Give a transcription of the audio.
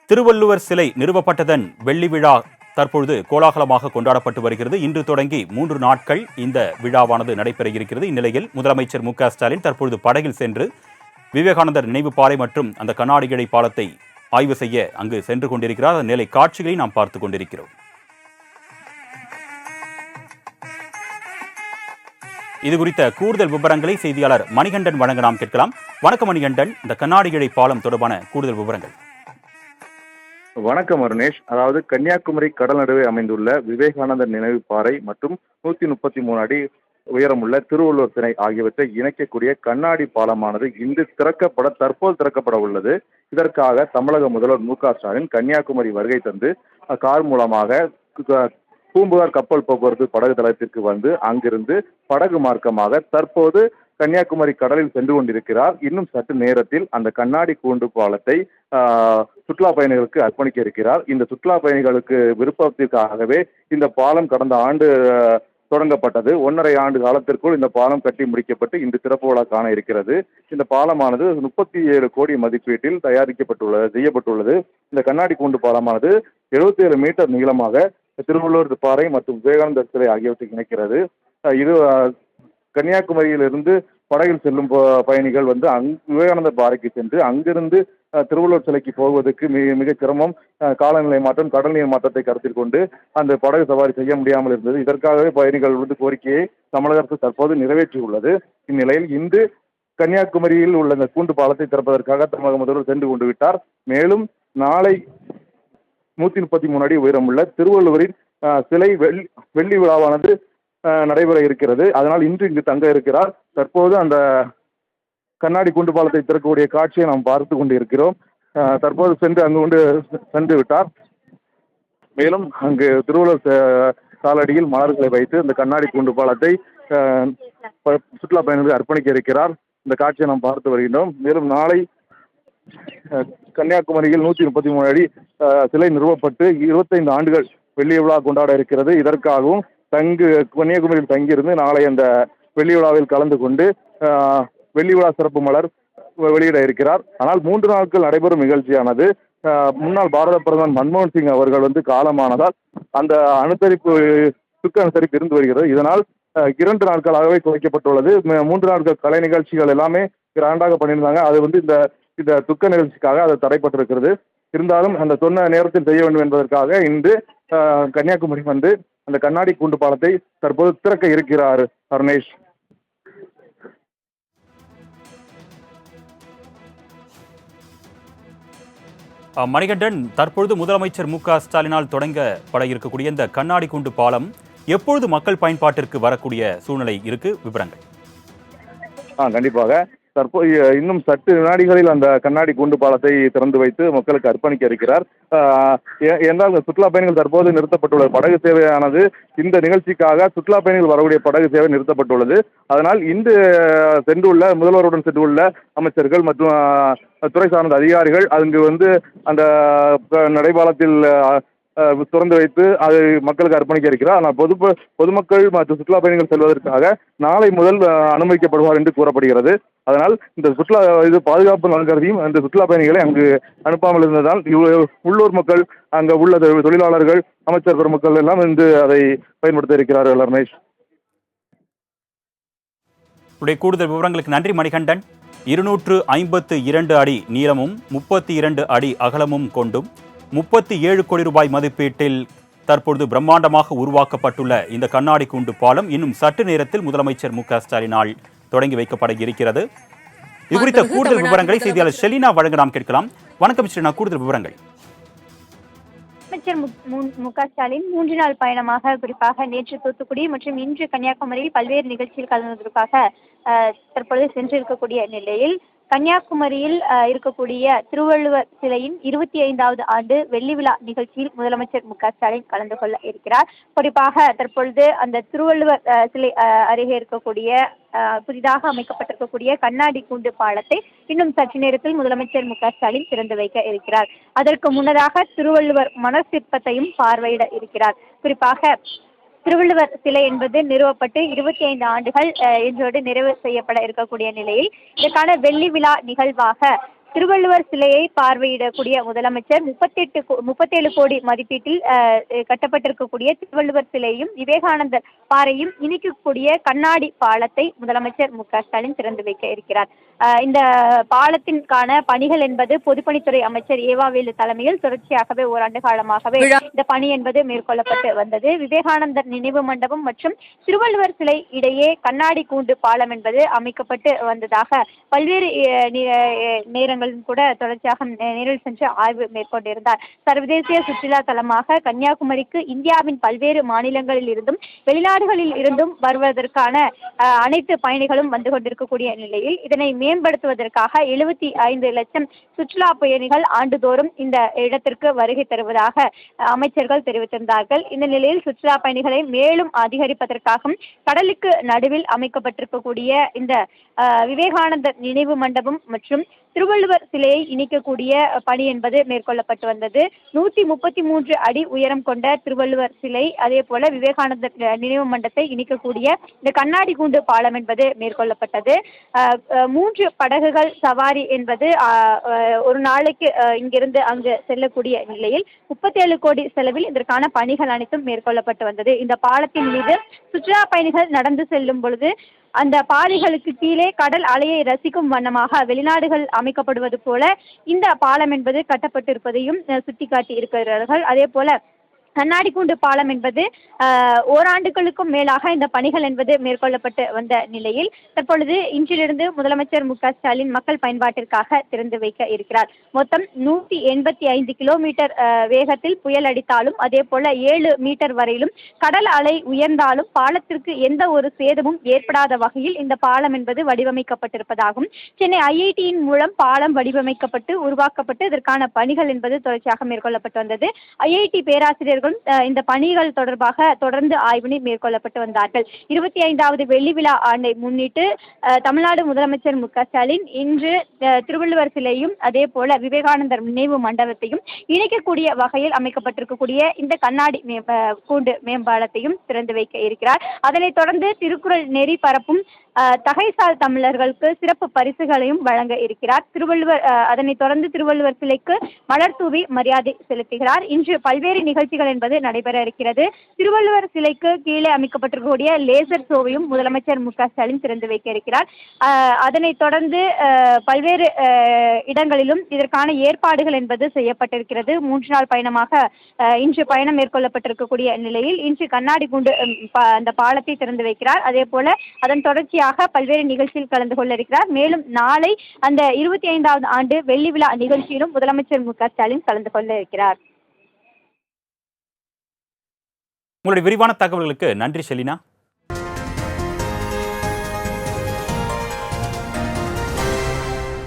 திருவள்ளுவர் சிலை நிறுவப்பட்டதன் வெள்ளி விழா தற்பொழுது கோலாகலமாக கொண்டாடப்பட்டு வருகிறது. இன்று தொடங்கி 3 நாட்கள் இந்த விழாவானது நடைபெற இருக்கிறது. இந்நிலையில் முதலமைச்சர் மு.க.ஸ்டாலின் தற்பொழுது படகில் சென்று விவேகானந்தர் நினைவு பாறை மற்றும் அந்த கண்ணாடிகளை பாலத்தை ஆய்வு செய்ய அங்கு சென்று கொண்டிருக்கிறார். அந்த நிலை காட்சிகளை நாம் பார்த்துக் கொண்டிருக்கிறோம். இது குறித்த கூடுதல் விவரங்களை செய்தியாளர் மணிகண்டன் வழங்க நாம் கேட்கலாம். வணக்கம் மணிகண்டன், இந்த கண்ணாடிகளை பாலம் தொடர்பான கூடுதல் விவரங்கள். வணக்கம் அருணேஷ். அதாவது கன்னியாகுமரி கடல் நடுவே அமைந்துள்ள விவேகானந்தர் நினைவு பாறை மற்றும் 133 அடி உயரமுள்ள திருவள்ளுவர் சிலை ஆகியவற்றை இணைக்கக்கூடிய கண்ணாடி பாலமானது இன்று தற்போது திறக்கப்பட உள்ளது. இதற்காக தமிழக முதல்வர் மு.க.ஸ்டாலின் கன்னியாகுமரி வருகை தந்து கார் மூலமாக பூம்புகார் கப்பல் போக்குவரத்து படகு தளத்திற்கு வந்து அங்கிருந்து படகு மார்க்கமாக தற்போது கன்னியாகுமரி கடலில் சென்று கொண்டிருக்கிறார். இன்னும் சற்று நேரத்தில் அந்த கண்ணாடி கூண்டு பாலத்தை சுற்றுலா பயணிகளுக்கு அர்ப்பணிக்க இருக்கிறார். இந்த சுற்றுலா பயணிகளுக்கு விருப்பத்திற்காகவே இந்த பாலம் கடந்த ஆண்டு தொடங்கப்பட்டது. 1.5 ஆண்டு காலத்திற்குள் இந்த பாலம் கட்டி முடிக்கப்பட்டு இன்று திறப்பு விழா காண இருக்கிறது. இந்த பாலமானது 37 கோடி மதிப்பீட்டில் செய்யப்பட்டுள்ளது. இந்த கண்ணாடி கூண்டு பாலமானது 77 மீட்டர் நீளமாக திருவள்ளுவர் பாறை மற்றும் விவேகானந்தர் சிலை ஆகியவற்றை இணைக்கிறது. இது கன்னியாகுமரியிலிருந்து படகில் செல்லும் பயணிகள் வந்து விவேகானந்தர் பாறைக்கு சென்று அங்கிருந்து திருவள்ளுவர் சிலைக்கு போவதற்கு மிக சிரமம். காலநிலை மாற்றம், கடல் நீர் மாற்றத்தை கருத்தில் கொண்டு அந்த படகு சவாரி செய்ய முடியாமல் இருந்தது. இதற்காகவே பயணிகள் வந்து கோரிக்கையை தமிழக அரசு தற்போது நிறைவேற்றியுள்ளது. இந்நிலையில் இன்று கன்னியாகுமரியில் உள்ள இந்த கூண்டு பாலத்தை திறப்பதற்காக தமிழக முதல்வர் சென்று கொண்டு விட்டார். மேலும் நாளை 133 அடி உயரமுள்ள திருவள்ளுவரின் சிலை வெள்ளி விழாவானது நடைபெற இருக்கிறது. அதனால் இன்று இங்கு தங்க இருக்கிறார். தற்போது அந்த கண்ணாடி கூண்டு பாலத்தை திறக்கக்கூடிய காட்சியை நாம் பார்த்து கொண்டு இருக்கிறோம். தற்போது சென்று விட்டார். மேலும் அங்கு திருவள்ளுவர் காலடியில் மலர்களை வைத்து இந்த கண்ணாடி கூண்டு பாலத்தை சுற்றுலா பயணிகளுக்கு அர்ப்பணிக்க இருக்கிறார். இந்த காட்சியை நாம் பார்த்து வருகின்றோம். மேலும் நாளை கன்னியாகுமரியில் 133 அடி சிலை நிறுவப்பட்டு 25 ஆண்டுகள் வெள்ளி விழா கொண்டாட இருக்கிறது. இதற்காகவும் கன்னியாகுமரியில் தங்கியிருந்து நாளை அந்த வெள்ளி விழாவில் கலந்து கொண்டு வெள்ளி விழா சிறப்பு மலர் வெளியிட இருக்கிறார். ஆனால் 3 நாட்கள் நடைபெறும் நிகழ்ச்சியானது முன்னாள் பாரத பிரதமர் மன்மோகன் சிங் அவர்கள் வந்து காலமானதால் அந்த துக்க அனுசரிப்பு இருந்து வருகிறது. இதனால் 2 நாட்களாகவே குறைக்கப்பட்டுள்ளது. 3 நாட்கள் கலை நிகழ்ச்சிகள் எல்லாமே கிராண்டாக பண்ணியிருந்தாங்க. அது வந்து இந்த துக்க நிகழ்ச்சிக்காக அது தடைப்பட்டிருக்கிறது. இருந்தாலும் அந்த சொன்ன நேரத்தில் செய்ய வேண்டும் என்பதற்காக இன்று கன்னியாகுமரி வந்து அந்த கண்ணாடி கூண்டு பாலத்தை தற்போது திறக்க இருக்கிறார் அருணேஷ். மணிகண்டன், தற்பொழுது முதலமைச்சர் மு.க.ஸ்டாலினால் தொடங்கப்பட இருக்கக்கூடிய இந்த கண்ணாடி கூண்டு பாலம் எப்பொழுது மக்கள் பயன்பாட்டிற்கு வரக்கூடிய சூழ்நிலை இருக்கு? விவரங்கள். கண்டிப்பாக தற்போது இன்னும் சற்று வினாடிகளில் அந்த கண்ணாடி கூண்டு பாலத்தை திறந்து வைத்து மக்களுக்கு அர்ப்பணிக்க இருக்கிறார். என்றால் சுற்றுலா பயணிகள் தற்போது நிறுத்தப்பட்டுள்ளது. படகு சேவையானது இந்த நிகழ்ச்சிக்காக சுற்றுலா பயணிகள் வரக்கூடிய படகு சேவை நிறுத்தப்பட்டுள்ளது. அதனால் இன்று முதல்வருடன் சென்றுள்ள அமைச்சர்கள் மற்றும் துறை சார்ந்த அதிகாரிகள் அங்கு வந்து அந்த நடைபாலத்தில் திறந்து வைத்து அதை மக்களுக்கு அர்ப்பணிக்க இருக்கிறார். ஆனால் பொதுமக்கள் மற்றும் சுற்றுலா பயணிகள் செல்வதற்காக நாளை முதல் அனுமதிக்கப்படுவார் என்று கூறப்படுகிறது. அதனால் இந்த பாதுகாப்பு நலன் கருதியும் இந்த சுற்றுலா பயணிகளை அங்கு அனுப்பாமல் இருந்ததால் உள்ளூர் மக்கள், அங்கு உள்ள தொழிலாளர்கள், அமைச்சர் பெருமக்கள் எல்லாம் இன்று அதை பயன்படுத்த இருக்கிறார்கள். ரமேஷ், கூடுதல் விவரங்களுக்கு நன்றி மணிகண்டன். 252 அடி நீளமும் 32 அடி அகலமும் கொண்டும் 37 கோடி ரூபாய் மதிப்பீட்டில் தற்பொழுது பிரம்மாண்டமாக உருவாக்கப்பட்டுள்ள இந்த கண்ணாடி கூண்டு பாலம் இன்னும் சற்று நேரத்தில் முதலமைச்சர் மு.க.ஸ்டாலினால் தொடங்கி வைக்கப்பட இருக்கிறது. இது குறித்த கூடுதல் விவரங்களை செய்தியாளர் ஷெலினா வழங்க நாம் கேட்கலாம். வணக்கம் ஷெலினா, கூடுதல் விவரங்கள். முதலமைச்சர் மு.க.ஸ்டாலின் 3 நாள் பயணமாக குறிப்பாக நேற்று தூத்துக்குடி மற்றும் இன்று கன்னியாகுமரியில் பல்வேறு நிகழ்ச்சியில் கலந்துவதற்காக தற்பொழுது சென்றிருக்கக்கூடிய நிலையில் கன்னியாகுமரியில் இருக்கக்கூடிய திருவள்ளுவர் சிலையின் 25வது ஆண்டு வெள்ளி விழா நிகழ்ச்சியில் முதலமைச்சர் மு.க.ஸ்டாலின் கலந்து கொள்ள இருக்கிறார். குறிப்பாக தற்பொழுது அந்த திருவள்ளுவர் சிலை அருகே இருக்கக்கூடிய புதிதாக அமைக்கப்பட்டிருக்கக்கூடிய கண்ணாடி கூண்டு பாலத்தை இன்னும் சற்று நேரத்தில் முதலமைச்சர் மு.க.ஸ்டாலின் திறந்து வைக்க இருக்கிறார். அதற்கு முன்னதாக திருவள்ளுவர் மணல் சிற்பத்தையும் பார்வையிட இருக்கிறார். குறிப்பாக திருவள்ளுவர் சிலை என்பது நிறுவப்பட்டு 25 ஆண்டுகள் இன்றோடு நிறைவு செய்யப்பட இருக்கக்கூடிய நிலையில் இதற்கான வெள்ளி விழா நிகழ்வாக திருவள்ளுவர் சிலையை பார்வையிடக்கூடிய முதலமைச்சர் 37 கோடி மதிப்பீட்டில் கட்டப்பட்டிருக்கக்கூடிய திருவள்ளுவர் சிலையும் விவேகானந்தர் பாறையும் இணைக்கக்கூடிய கண்ணாடி பாலத்தை முதலமைச்சர் மு.க.ஸ்டாலின் திறந்து வைக்க இருக்கிறார். இந்த பாலத்திற்கான பணிகள் என்பது பொதுப்பணித்துறை அமைச்சர் ஏவாவேலு தலைமையில் தொடர்ச்சியாகவே ஓராண்டு காலமாகவே இந்த பணி என்பது மேற்கொள்ளப்பட்டு வந்தது. விவேகானந்தர் நினைவு மண்டபம் மற்றும் திருவள்ளுவர் சிலை இடையே கண்ணாடி கூண்டு பாலம் என்பது அமைக்கப்பட்டு வந்ததாக பல்வேறு நேரங்களிலும் கூட தொடர்ச்சியாக நேரில் சென்று ஆய்வு மேற்கொண்டிருந்தார். சர்வதேச சுற்றுலா தலமாக கன்னியாகுமரிக்கு இந்தியாவின் பல்வேறு மாநிலங்களில் இருந்தும் வெளிநாடுகளில் இருந்தும் வருவதற்கான அனைத்து பயணிகளும் வந்து கொண்டிருக்கக்கூடிய நிலையில் இதனை மேம்படுத்துவதற்காக 75 லட்சம் சுற்றுலா பயணிகள் ஆண்டுதோறும் இந்த இடத்திற்கு வருகை தருவதாக அமைச்சர்கள் தெரிவித்திருந்தார்கள். இந்த நிலையில் சுற்றுலா பயணிகளை மேலும் அதிகரிப்பதற்காகவும் கடலுக்கு நடுவில் அமைக்கப்பட்டிருக்கக்கூடிய இந்த விவேகானந்தர் நினைவு மண்டபம் மற்றும் திருவள்ளுவர் சிலையை இணைக்கக்கூடிய பணி என்பது மேற்கொள்ளப்பட்டு வந்தது. 133 அடி உயரம் கொண்ட திருவள்ளுவர் சிலை அதே போல விவேகானந்தர் நினைவு மண்டபத்தை இணைக்கக்கூடிய இந்த கண்ணாடி கூண்டு பாலம் என்பது மேற்கொள்ளப்பட்டது. 3 படகுகள் சவாரி என்பது ஒரு நாளைக்கு இங்கிருந்து அங்கு செல்லக்கூடிய நிலையில் 37 கோடி செலவில் இதற்கான பணிகள் அனைத்தும் மேற்கொள்ளப்பட்டு வந்தது. இந்த பாலத்தின் மீது சுற்றுலா பயணிகள் நடந்து செல்லும் பொழுது அந்த பாதைகளுக்கு கீழே கடல் அலையை ரசிக்கும் வண்ணமாக வெளிநாடுகள் அமைக்கப்படுவது போல இந்த பாலம் என்பது கட்டப்பட்டிருப்பதையும் சுட்டிக்காட்டி இருக்கிறார்கள். அதே போல கண்ணாடி கூண்டு பாலம் என்பது ஓராண்டுகளுக்கும் மேலாக இந்த பணிகள் என்பது மேற்கொள்ளப்பட்டு வந்த நிலையில் தற்பொழுது இன்றிலிருந்து முதலமைச்சர் மு.க.ஸ்டாலின் மக்கள் பயன்பாட்டிற்காக திறந்து வைக்க இருக்கிறார். மொத்தம் 185 கிலோமீட்டர் வேகத்தில் புயல் அடித்தாலும் அதே போல 7 மீட்டர் வரையிலும் கடல் அலை உயர்ந்தாலும் பாலத்திற்கு எந்த ஒரு சேதமும் ஏற்படாத வகையில் இந்த பாலம் என்பது வடிவமைக்கப்பட்டிருப்பதாகவும் சென்னை ஐஐடியின் மூலம் பாலம் வடிவமைக்கப்பட்டு உருவாக்கப்பட்டு இதற்கான பணிகள் என்பது தொடர்ச்சியாக மேற்கொள்ளப்பட்டு வந்தது. ஐஐடி பேராசிரியர்கள் இந்த பணிகள் தொடர்பாக தொடர்ந்து ஆய்வினை மேற்கொள்ளப்பட்டு வந்தார்கள். 25வது வெள்ளி விழா ஆண்டை முன்னிட்டு தமிழ்நாடு முதலமைச்சர் மு.க.ஸ்டாலின் இன்று திருவள்ளுவர் சிலையும் அதே போல விவேகானந்தர் நினைவு மண்டபத்தையும் இணைக்கக்கூடிய வகையில் அமைக்கப்பட்டிருக்கக்கூடிய இந்த கண்ணாடி கூண்டு மேம்பாலத்தையும் திறந்து வைக்க இருக்கிறார். அதனைத் தொடர்ந்து திருக்குறள் நெறி பரப்பும் தகைசால் தமிழர்களுக்கு சிறப்பு பரிசுகளையும் வழங்க இருக்கிறார். அதனைத் தொடர்ந்து திருவள்ளுவர் சிலைக்கு மலர் தூவி மரியாதை செலுத்துகிறார். இன்று பல்வேறு நிகழ்ச்சிகள் என்பது நடைபெற இருக்கிறது. திருவள்ளுவர் சிலைக்கு கீழே அமைக்கப்பட்டிருக்கக்கூடிய லேசர் ஷோவையும் முதலமைச்சர் மு.க.ஸ்டாலின் திறந்து வைக்க இருக்கிறார். அதனைத் தொடர்ந்து பல்வேறு இடங்களிலும் இதற்கான ஏற்பாடுகள் என்பது செய்யப்பட்டிருக்கிறது. 3 நாள் பயணமாக இன்று பயணம் மேற்கொள்ளப்பட்டிருக்கக்கூடிய நிலையில் இன்று கண்ணாடி கூண்டு அந்த பாலத்தை திறந்து வைக்கிறார். அதே போல அதன் தொடர்ச்சியாக பல்வேறு நிகழ்ச்சியில் கலந்து கொள்ள இருக்கிறார். மேலும் நாளை அந்த 25வது ஆண்டு வெள்ளி விழா நிகழ்ச்சியிலும் முதலமைச்சர் மு.க.ஸ்டாலின் கலந்து கொள்ள இருக்கிறார். உங்களுடைய விரிவான தகவல்களுக்கு நன்றி ஷெலினா.